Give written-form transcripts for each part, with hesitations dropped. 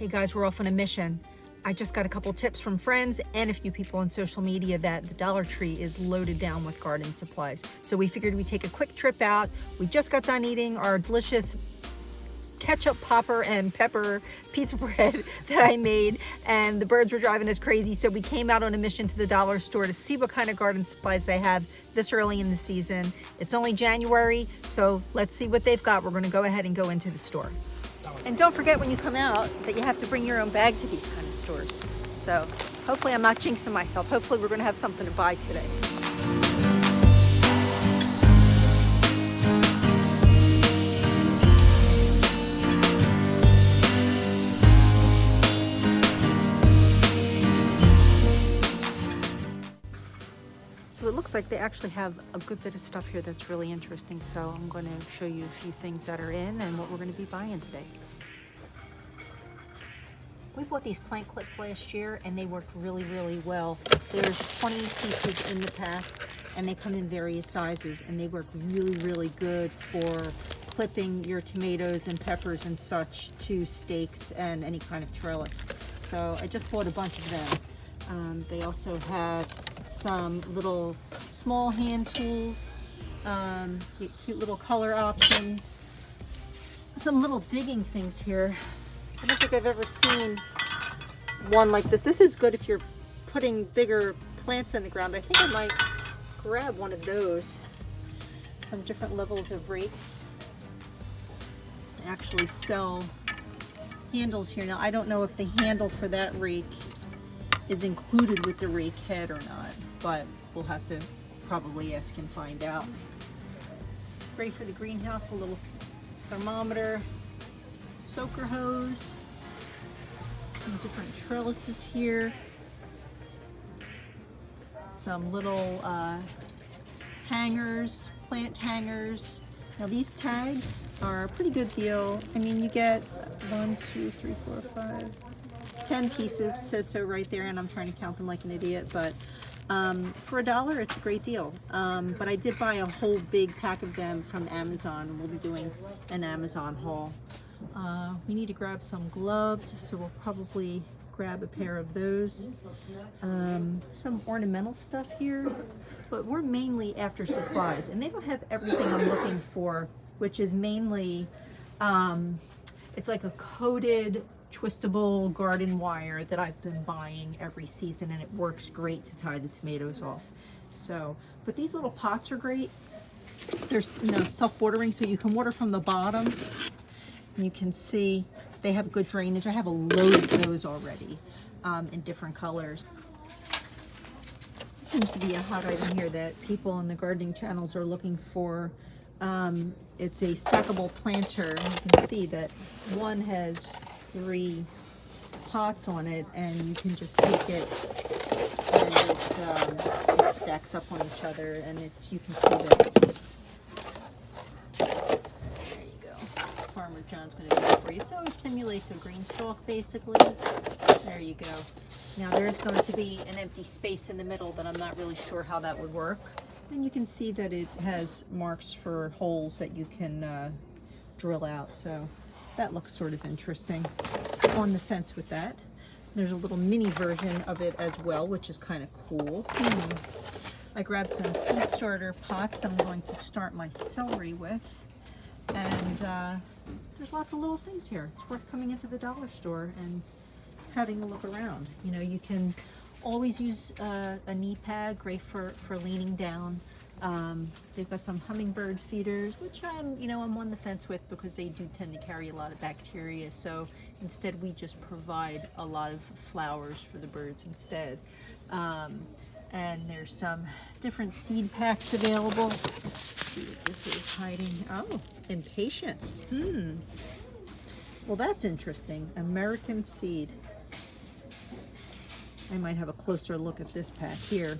Hey guys, we're off on a mission. I just got a couple tips from friends and a few people on social media that the Dollar Tree is loaded down with garden supplies. So we figured we'd take a quick trip out. We just got done eating our delicious ketchup, popper, and pepper pizza bread that I made, and the birds were driving us crazy, so we came out on a mission to the dollar store to see what kind of garden supplies they have this early in the season. It's only January, so let's see what they've got. We're going to go ahead and go into the store. And don't forget when you come out that you have to bring your own bag to these kind of stores. So hopefully I'm not jinxing myself. Hopefully we're going to have something to buy today. So it looks like they actually have a good bit of stuff here that's really interesting. So I'm going to show you a few things that are in and what we're going to be buying today. We bought these plant clips last year and they worked really, really well. There's 20 pieces in the pack and they come in various sizes and they work really, really good for clipping your tomatoes and peppers and such to stakes and any kind of trellis. So I just bought a bunch of them. They also have some little small hand tools, cute little color options, some little digging things here. I don't think I've ever seen one like this. This is good if you're putting bigger plants in the ground. I think I might grab one of those. Some different levels of rakes. They actually sell handles here. Now I don't know if the handle for that rake is included with the rake head or not, but we'll have to probably ask and find out. Great for the greenhouse, a little thermometer, soaker hose, some different trellises here, some little hangers, plant hangers. Now these tags are a pretty good deal. I mean, you get 1, 2, 3, 4, 5, 10 pieces. It says so right there, and I'm trying to count them like an idiot, but for $1, it's a great deal. But I did buy a whole big pack of them from Amazon, and we'll be doing an Amazon haul. We need to grab some gloves, so we'll probably grab a pair of those. Some ornamental stuff here, but we're mainly after supplies, and they don't have everything I'm looking for, which is mainly, it's like a coated twistable garden wire that I've been buying every season, and it works great to tie the tomatoes off. So, but these little pots are great. There's, self-watering, so you can water from the bottom. And you can see they have good drainage. I have a load of those already in different colors. Seems to be a hot item here that people on the gardening channels are looking for. It's a stackable planter. You can see that one has 3 pots on it, and you can just take it and it stacks up on each other, and you can see that it's, Farmer John's going to do it for you. So it simulates a green stalk basically. There you go. Now there's going to be an empty space in the middle that I'm not really sure how that would work. And you can see that it has marks for holes that you can drill out. So that looks sort of interesting. On the fence with that. There's a little mini version of it as well, which is kind of cool. I grabbed some seed starter pots that I'm going to start my celery with. And there's lots of little things here. It's worth coming into the dollar store and having a look around. You can always use a knee pad, great for leaning down. They've got some hummingbird feeders, which I'm on the fence with because they do tend to carry a lot of bacteria. So instead we just provide a lot of flowers for the birds instead. And there's some different seed packs available. Let's see what this is hiding. Oh, Impatiens. Well, that's interesting. American seed. I might have a closer look at this pack here.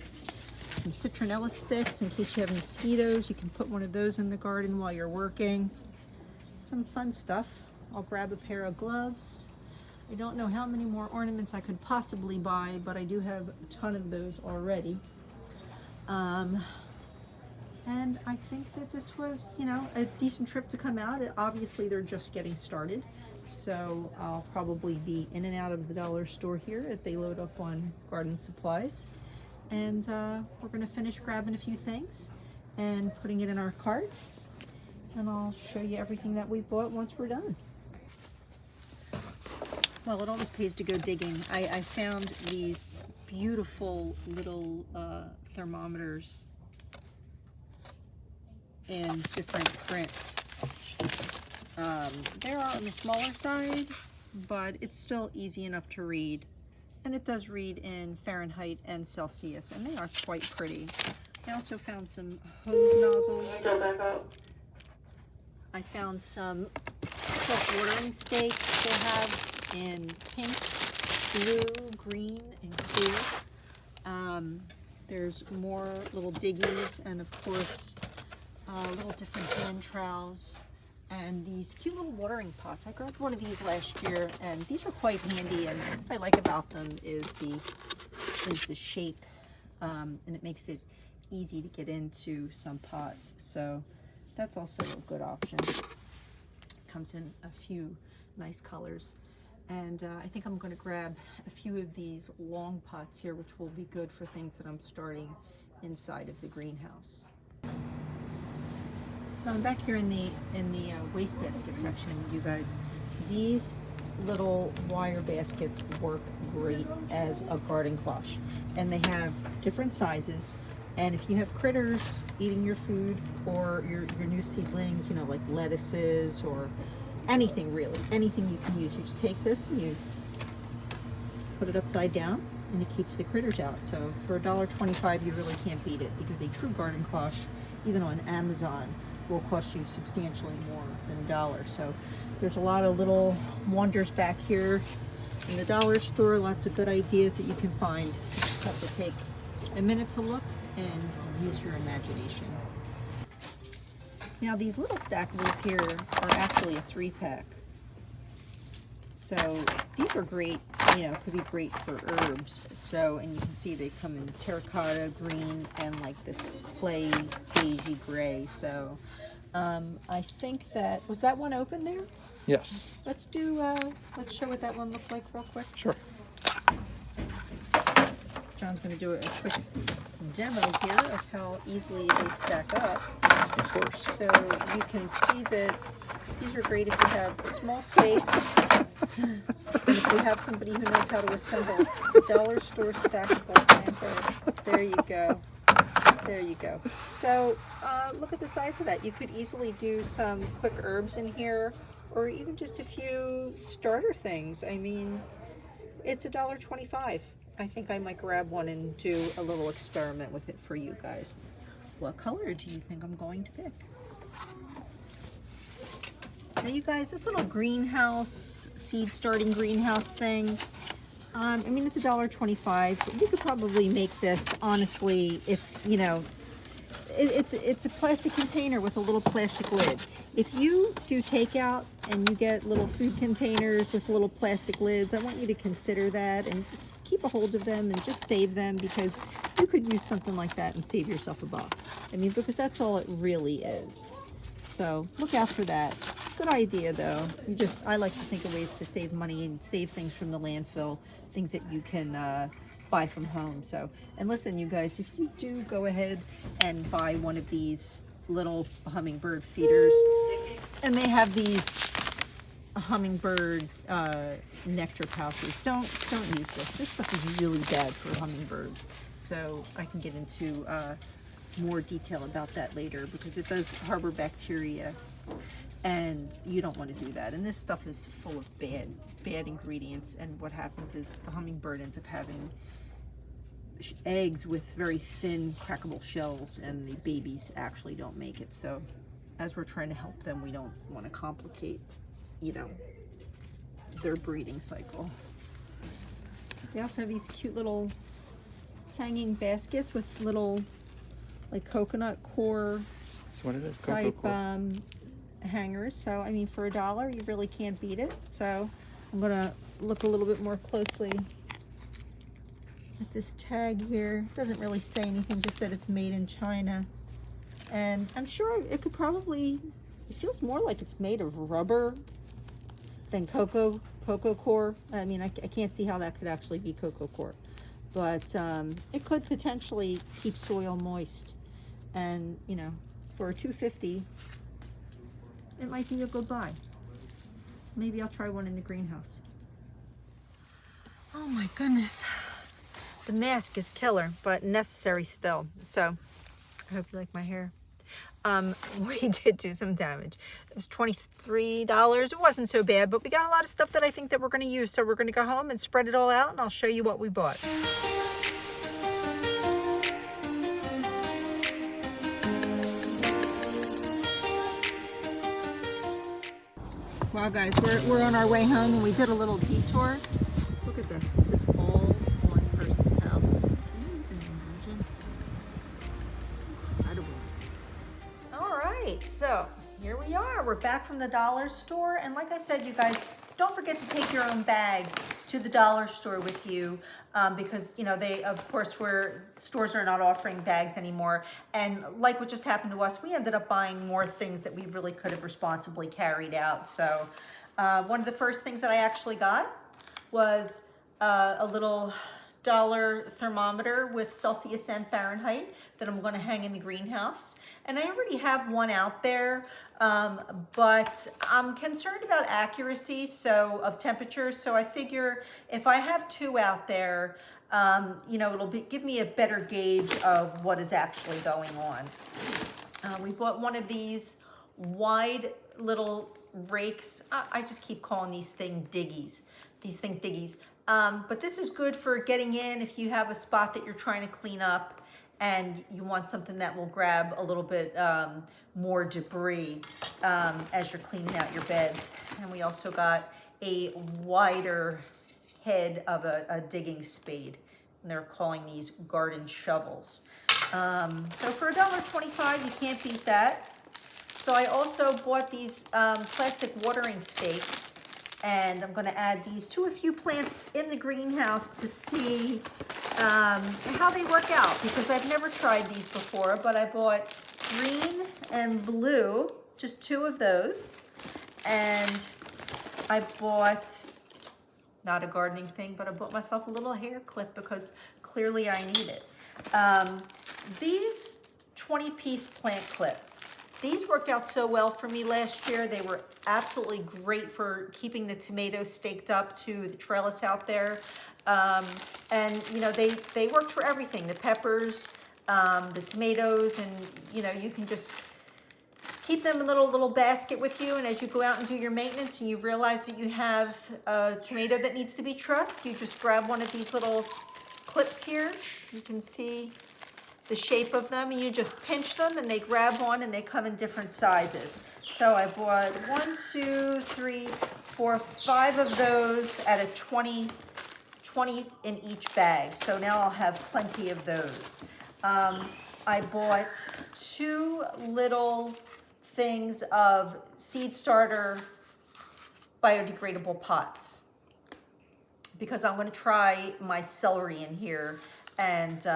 Some citronella sticks in case you have mosquitoes. You can put one of those in the garden while you're working. Some fun stuff. I'll grab a pair of gloves. I don't know how many more ornaments I could possibly buy, but I do have a ton of those already. And I think that this was, you know, a decent trip to come out. Obviously, they're just getting started. So I'll probably be in and out of the dollar store here as they load up on garden supplies. And we're going to finish grabbing a few things and putting it in our cart. And I'll show you everything that we bought once we're done. Well, it always pays to go digging. I found these beautiful little thermometers in different prints. They're on the smaller side, but it's still easy enough to read. And it does read in Fahrenheit and Celsius, and they are quite pretty. I also found some hose nozzles. I found some self-watering stakes they have in pink, blue, green, and clear. There's more little diggies, and of course, little different hand trowels, and these cute little watering pots. I grabbed one of these last year, and these are quite handy. And what I like about them is the shape, and it makes it easy to get into some pots. So that's also a good option. Comes in a few nice colors. And I think I'm going to grab a few of these long pots here, which will be good for things that I'm starting inside of the greenhouse. So I'm back here in the wastebasket section, you guys. These little wire baskets work great as a garden cloche, and they have different sizes. And if you have critters eating your food, or your new seedlings, you know, like lettuces or anything really, anything you can use, you just take this and you put it upside down, and it keeps the critters out. So for $1.25, you really can't beat it, because a true garden cloche, even on Amazon, will cost you substantially more than $1. So there's a lot of little wonders back here in the dollar store, lots of good ideas that you can find. You just have to take a minute to look and use your imagination. Now these little stackables here are actually a 3-pack. So these are great, you know, could be great for herbs. So, and you can see they come in terracotta green and like this clay beigey gray. So I think that, was that one open there? Yes. Let's show what that one looks like real quick. Sure. John's going to do a quick demo here of how easily they stack up. Of course. So you can see that these are great if you have a small space, and if you have somebody who knows how to assemble a dollar store stackable planter. There you go. There you go. So look at the size of that. You could easily do some quick herbs in here, or even just a few starter things. I mean, it's $1.25. I think I might grab one and do a little experiment with it for you guys. What color do you think I'm going to pick? Now you guys, this little greenhouse, seed starting greenhouse thing, I mean, it's $1.25, but you could probably make this, honestly, if, you know, it's a plastic container with a little plastic lid. If you do takeout and you get little food containers with little plastic lids, I want you to consider that and just keep a hold of them and just save them, because you could use something like that and save yourself a buck. I mean, because that's all it really is. So look out for that. It's a good idea though. I like to think of ways to save money and save things from the landfill, things that you can buy from home. So, and listen, you guys, if you do go ahead and buy one of these little hummingbird feeders, and they have these hummingbird nectar pouches, don't use this. This stuff is really bad for hummingbirds. So I can get into more detail about that later, because it does harbor bacteria, and you don't want to do that. And this stuff is full of bad ingredients, and what happens is the hummingbird ends up having eggs with very thin crackable shells, and the babies actually don't make it. So as we're trying to help them, we don't want to complicate, you know, their breeding cycle. They also have these cute little hanging baskets with little like coconut core type hangers. So I mean, for $1, you really can't beat it. So I'm gonna look a little bit more closely at this tag here. It doesn't really say anything, just that it's made in China. And I'm sure it could probably, it feels more like it's made of rubber than cocoa core. I mean, I can't see how that could actually be cocoa core, but it could potentially keep soil moist. And you know, for a 250, it might be a good buy. Maybe I'll try one in the greenhouse. Oh my goodness. The mask is killer, but necessary still. So I hope you like my hair. We did do some damage. It was $23. It wasn't so bad, but we got a lot of stuff that I think that we're going to use. So we're going to go home and spread it all out, and I'll show you what we bought. Wow, guys, we're on our way home, and we did a little detour. Look at this. This is all one person's house. Can you even imagine? Incredible. All right, so here we are. We're back from the dollar store, and like I said, you guys, don't forget to take your own bag to the dollar store with you, because you know they, of course, stores are not offering bags anymore. And like what just happened to us, we ended up buying more things that we really could have responsibly carried out. So one of the first things that I actually got was a little dollar thermometer with Celsius and Fahrenheit that I'm going to hang in the greenhouse. And I already have one out there, but I'm concerned about accuracy of temperature. So I figure if I have two out there, you know, it'll give me a better gauge of what is actually going on. We bought one of these wide little rakes. I just keep calling these things diggies. But this is good for getting in if you have a spot that you're trying to clean up and you want something that will grab a little bit more debris as you're cleaning out your beds. And we also got a wider head of a digging spade. And they're calling these garden shovels. So for $1.25, you can't beat that. So I also bought these plastic watering stakes. And I'm going to add these to a few plants in the greenhouse to see how they work out, because I've never tried these before, but I bought green and blue, just two of those. And I bought, not a gardening thing, but I bought myself a little hair clip because clearly I need it. These 20-piece plant clips. These worked out so well for me last year. They were absolutely great for keeping the tomatoes staked up to the trellis out there. And you know, they worked for everything, the peppers, the tomatoes, and you know, you can just keep them in a little basket with you. And as you go out and do your maintenance and you realize that you have a tomato that needs to be trussed, you just grab one of these little clips here. You can see the shape of them, and you just pinch them and they grab on, and they come in different sizes. So I bought 1, 2, 3, 4, 5 of those at a 20 in each bag. So now I'll have plenty of those. I bought 2 little things of seed starter biodegradable pots because I'm going to try my celery in here, and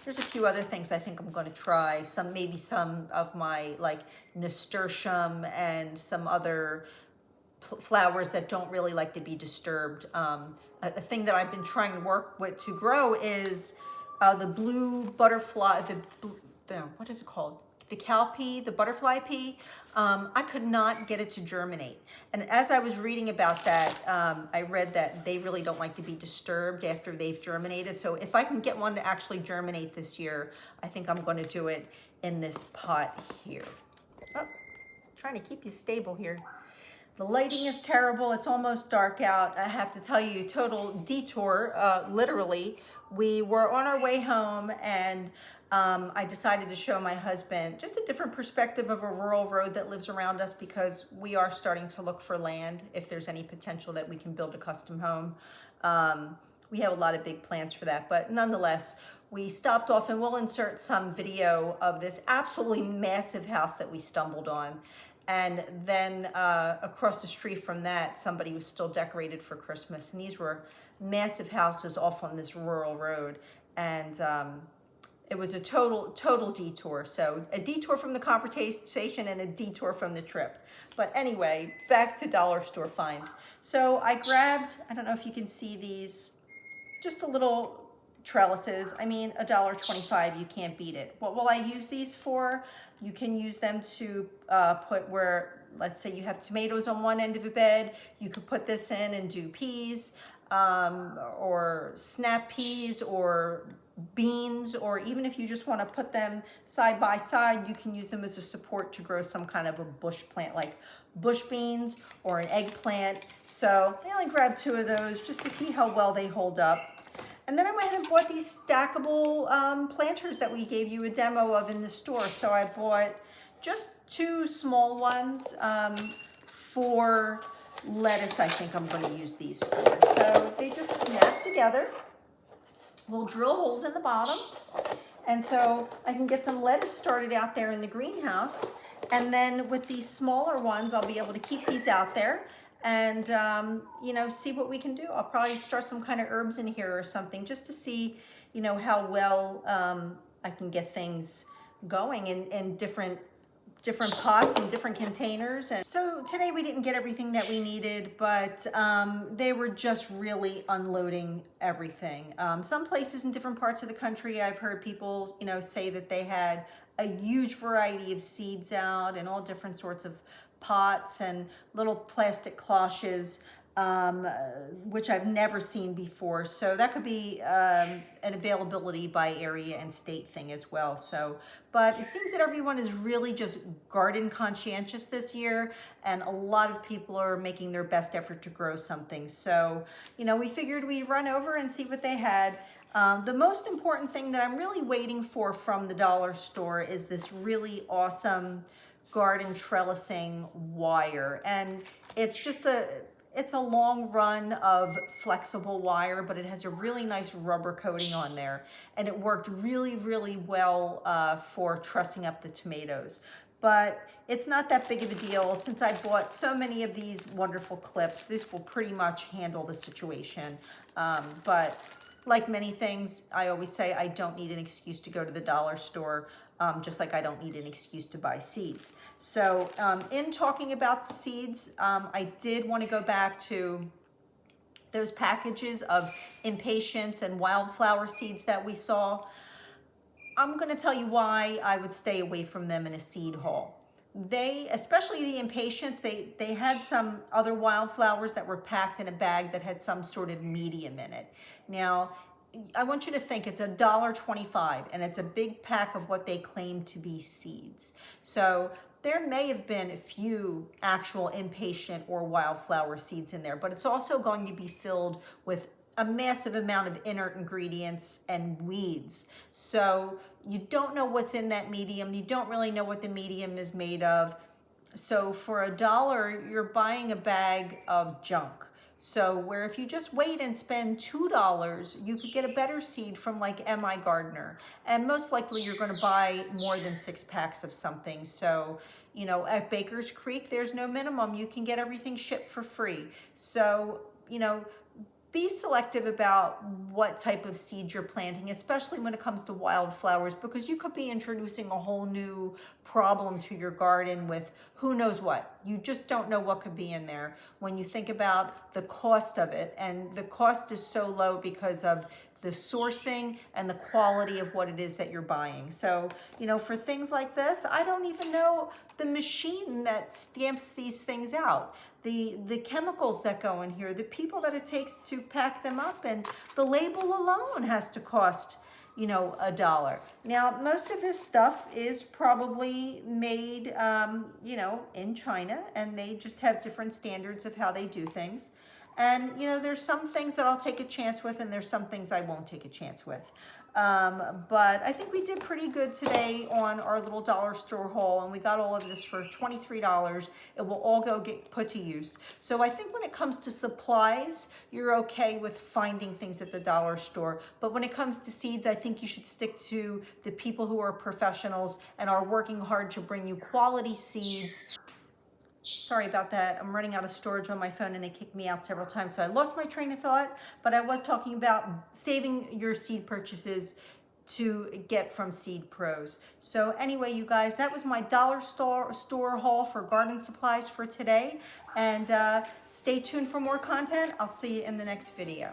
there's a few other things I think I'm going to try. Maybe some of my like nasturtium and some other flowers that don't really like to be disturbed. A thing that I've been trying to work with to grow is the blue butterfly. What is it called? The cowpea, the butterfly pea. I could not get it to germinate. And as I was reading about that, I read that they really don't like to be disturbed after they've germinated. So if I can get one to actually germinate this year, I think I'm going to do it in this pot here. Oh, trying to keep you stable here. The lighting is terrible. It's almost dark out. I have to tell you, total detour, literally. We were on our way home, and I decided to show my husband just a different perspective of a rural road that lives around us, because we are starting to look for land if there's any potential that we can build a custom home. We have a lot of big plans for that, but nonetheless, we stopped off, and we'll insert some video of this absolutely massive house that we stumbled on. And then across the street from that, somebody was still decorated for Christmas. And these were massive houses off on this rural road. And it was a total detour. So a detour from the conversation and a detour from the trip. But anyway, back to dollar store finds. So I grabbed, I don't know if you can see these, just a little trellises. I mean, $1.25, you can't beat it. What will I use these for? You can use them to put where, let's say you have tomatoes on one end of a bed, you could put this in and do peas, or snap peas, or beans, or even if you just want to put them side by side, you can use them as a support to grow some kind of a bush plant like bush beans or an eggplant. So I only grabbed 2 of those just to see how well they hold up. And then I might have bought these stackable planters that we gave you a demo of in the store. So I bought just 2 small ones for lettuce. I think I'm going to use these for. So they just snap together. We'll drill holes in the bottom. And so I can get some lettuce started out there in the greenhouse. And then with these smaller ones, I'll be able to keep these out there and, you know, see what we can do. I'll probably start some kind of herbs in here or something just to see, you know, how well I can get things going in different pots and different containers. And so today we didn't get everything that we needed, but they were just really unloading everything. Some places in different parts of the country, I've heard people, you know, say that they had a huge variety of seeds out and all different sorts of pots and little plastic cloches, which I've never seen before. So that could be an availability by area and state thing as well. So, but it seems that everyone is really just garden conscientious this year, and a lot of people are making their best effort to grow something. So, you know, we figured we'd run over and see what they had. The most important thing that I'm really waiting for from the dollar store is this really awesome garden trellising wire. And it's just it's a long run of flexible wire, but it has a really nice rubber coating on there. And it worked really, really well for trussing up the tomatoes. But it's not that big of a deal. Since I bought so many of these wonderful clips, this will pretty much handle the situation. But like many things, I always say I don't need an excuse to go to the dollar store, just like I don't need an excuse to buy seeds. So in talking about seeds, I did want to go back to those packages of impatiens and wildflower seeds that we saw. I'm going to tell you why I would stay away from them in a seed haul. They, especially the impatiens, they had some other wildflowers that were packed in a bag that had some sort of medium in it. Now, I want you to think it's $1.25, and it's a big pack of what they claim to be seeds. So there may have been a few actual impatient or wildflower seeds in there, but it's also going to be filled with a massive amount of inert ingredients and weeds. So you don't know what's in that medium. You don't really know what the medium is made of. So for $1, you're buying a bag of junk. So where if you just wait and spend $2, you could get a better seed from like M.I. Gardener. And most likely you're going to buy more than 6 packs of something. So, you know, at Baker's Creek, there's no minimum. You can get everything shipped for free. So, you know, be selective about what type of seed you're planting, especially when it comes to wildflowers, because you could be introducing a whole new problem to your garden with who knows what. You just don't know what could be in there when you think about the cost of it. And the cost is so low because of the sourcing and the quality of what it is that you're buying. So, you know, for things like this, I don't even know the machine that stamps these things out. The chemicals that go in here, the people that it takes to pack them up, and the label alone has to cost, you know, $1. Now, most of this stuff is probably made, you know, in China, and they just have different standards of how they do things. And, you know, there's some things that I'll take a chance with, and there's some things I won't take a chance with. But I think we did pretty good today on our little dollar store haul, and we got all of this for $23. It will all go get put to use. So I think when it comes to supplies, you're okay with finding things at the dollar store. But when it comes to seeds, I think you should stick to the people who are professionals and are working hard to bring you quality seeds. Sorry about that. I'm running out of storage on my phone and it kicked me out several times. So I lost my train of thought, but I was talking about saving your seed purchases to get from Seed Pros. So anyway, you guys, that was my dollar store haul for garden supplies for today. And stay tuned for more content. I'll see you in the next video.